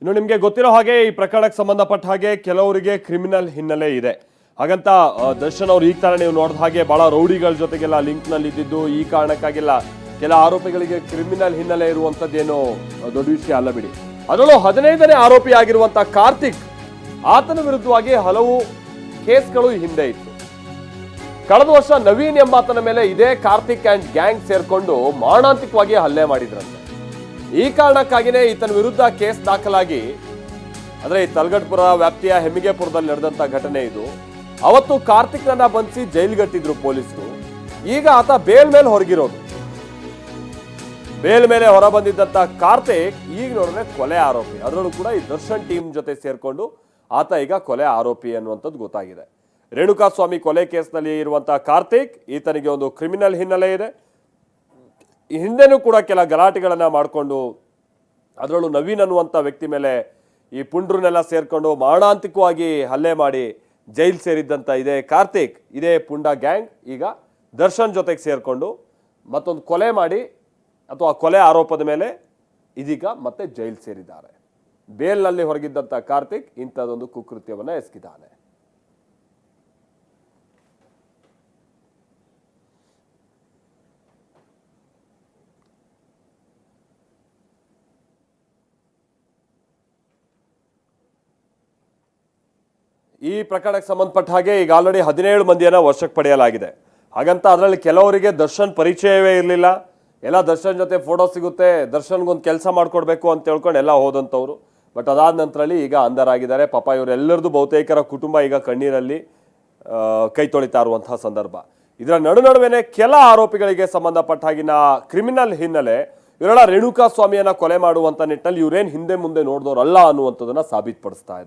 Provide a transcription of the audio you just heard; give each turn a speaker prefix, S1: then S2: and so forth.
S1: ಇನ್ನು ನಿಮಗೆ ಗೊತ್ತಿರೋ ಹಾಗೆ ಈ ಪ್ರಕರಣಕ್ಕೆ ಸಂಬಂಧಪಟ್ಟ ಹಾಗೆ ಕೆಲವರಿಗೆ ಕ್ರಿಮಿನಲ್ ಹಿನ್ನೆಲೆ ಇದೆ. ಹಾಗಂತ ದರ್ಶನ್ ಅವ್ರು ಈಗ ತರ ನೀವು ನೋಡಿದ ಹಾಗೆ ಬಹಳ ರೌಡಿಗಳ ಜೊತೆಗೆಲ್ಲ ಲಿಂಕ್ ನಲ್ಲಿ ಇದ್ದಿದ್ದು ಈ ಕಾರಣಕ್ಕಾಗಿಲ್ಲ ಕೆಲ ಆರೋಪಿಗಳಿಗೆ ಕ್ರಿಮಿನಲ್ ಹಿನ್ನೆಲೆ ಇರುವಂತದ್ದೇನೋ ದೊಡ್ಡ ವಿಷಯ ಅಲ್ಲ ಬಿಡಿ. ಅದರಲ್ಲೂ 15ನೇ ಆರೋಪಿ ಆಗಿರುವಂತ ಕಾರ್ತಿಕ್, ಆತನ ವಿರುದ್ಧವಾಗಿ ಹಲವು ಕೇಸ್ಗಳು ಹಿಂದೆ ಇತ್ತು. ಕಳೆದ ವರ್ಷ ನವೀನ್ ಎಂಬಾತನ ಮೇಲೆ ಇದೇ ಕಾರ್ತಿಕ್ ಅಂಡ್ ಗ್ಯಾಂಗ್ ಸೇರ್ಕೊಂಡು ಮಾರಣಾಂತಿಕವಾಗಿ ಹಲ್ಲೆ ಮಾಡಿದ್ರಂತೆ. ಈ ಕಾರಣಕ್ಕಾಗಿನೇ ಈತನ ವಿರುದ್ಧ ಕೇಸ್ ದಾಖಲಾಗಿ, ಅಂದ್ರೆ ಈ ತಲಗಟ್ಪುರ ವ್ಯಾಪ್ತಿಯ ಹೆಮ್ಮಿಗೆಪುರದಲ್ಲಿ ನಡೆದಂತ ಘಟನೆ ಇದು. ಅವತ್ತು ಕಾರ್ತಿಕ್ನನ್ನ ಬಂಧಿಸಿ ಜೈಲ್ಗಟ್ಟಿದ್ರು ಪೊಲೀಸರು. ಈಗ ಆತ ಬೇಲ್ ಮೇಲೆ ಹೊರಗಿರೋದು. ಬೇಲ್ ಮೇಲೆ ಹೊರ ಬಂದಿದ್ದಂತ ಕಾರ್ತಿಕ್ ಈಗ ನೋಡಿದ್ರೆ ಕೊಲೆ ಆರೋಪಿ. ಅದರಲ್ಲೂ ಕೂಡ ಈ ದರ್ಶನ್ ಟೀಮ್ ಜೊತೆ ಸೇರ್ಕೊಂಡು ಆತ ಈಗ ಕೊಲೆ ಆರೋಪಿ ಅನ್ನುವಂಥದ್ದು ಗೊತ್ತಾಗಿದೆ. ರೇಣುಕಾಸ್ವಾಮಿ ಕೊಲೆ ಕೇಸ್ನಲ್ಲಿ ಇರುವಂತಹ ಕಾರ್ತಿಕ್, ಈತನಿಗೆ ಒಂದು ಕ್ರಿಮಿನಲ್ ಹಿನ್ನೆಲೆ ಇದೆ. ಈ ಹಿಂದೆನೂ ಕೂಡ ಕೆಲ ಗಲಾಟೆಗಳನ್ನ ಮಾಡಿಕೊಂಡು, ಅದರಲ್ಲೂ ನವೀನ್ ಅನ್ನುವಂಥ ವ್ಯಕ್ತಿ ಮೇಲೆ ಈ ಪುಂಡ್ರನ್ನೆಲ್ಲ ಸೇರ್ಕೊಂಡು ಮಾರಣಾಂತಿಕವಾಗಿ ಹಲ್ಲೆ ಮಾಡಿ ಜೈಲ್ ಸೇರಿದ್ದಂಥ ಇದೇ ಕಾರ್ತಿಕ್, ಇದೇ ಪುಂಡ ಗ್ಯಾಂಗ್ ಈಗ ದರ್ಶನ್ ಜೊತೆಗೆ ಸೇರ್ಕೊಂಡು ಮತ್ತೊಂದು ಕೊಲೆ ಮಾಡಿ ಅಥವಾ ಕೊಲೆ ಆರೋಪದ ಮೇಲೆ ಇದೀಗ ಮತ್ತೆ ಜೈಲ್ ಸೇರಿದ್ದಾರೆ. ಬೇಲ್ನಲ್ಲಿ ಹೊರಗಿದ್ದಂಥ ಕಾರ್ತಿಕ್ ಇಂಥದ್ದೊಂದು ಕುಕೃತ್ಯವನ್ನು ಎಸಗಿದ್ದಾನೆ. ಈ ಪ್ರಕರಣಕ್ಕೆ ಸಂಬಂಧಪಟ್ಟ ಹಾಗೆ ಈಗ ಆಲ್ರೆಡಿ 17 ಮಂದಿಯನ್ನ ವಶಕ್ಕೆ ಪಡೆಯಲಾಗಿದೆ. ಹಾಗಂತ ಅದರಲ್ಲಿ ಕೆಲವರಿಗೆ ದರ್ಶನ್ ಪರಿಚಯವೇ ಇರಲಿಲ್ಲ. ಎಲ್ಲ ದರ್ಶನ್ ಜೊತೆ ಫೋಟೋ ಸಿಗುತ್ತೆ, ದರ್ಶನ್ಗೊಂದು ಕೆಲಸ ಮಾಡ್ಕೊಡ್ಬೇಕು ಅಂತ ಹೇಳ್ಕೊಂಡು ಎಲ್ಲ ಹೋದಂಥವ್ರು. ಬಟ್ ಅದಾದ ನಂತರದಲ್ಲಿ ಈಗ ಅಂಧರಾಗಿದ್ದಾರೆ. ಪಾಪ ಇವರೆಲ್ಲರದು ಬಹುತೇಕರ ಕುಟುಂಬ ಈಗ ಕಣ್ಣೀರಲ್ಲಿ ಕೈ ತೊಳಿತಾ ಇರುವಂತಹ ಸಂದರ್ಭ. ಇದರ ನಡುವೆ ಕೆಲ ಆರೋಪಿಗಳಿಗೆ ಸಂಬಂಧಪಟ್ಟ ಹಾಗಿನ ಕ್ರಿಮಿನಲ್ ಹಿನ್ನೆಲೆ, ಇವರೆಲ್ಲ ರೇಣುಕಾಸ್ವಾಮಿಯನ್ನ ಕೊಲೆ ಮಾಡುವಂತ ನಿಟ್ಟಿನಲ್ಲಿ ಇವರೇನು ಹಿಂದೆ ಮುಂದೆ ನೋಡಿದವರಲ್ಲ ಅನ್ನುವಂಥದ್ದನ್ನ ಸಾಬೀತುಪಡಿಸ್ತಾ ಇದೆ.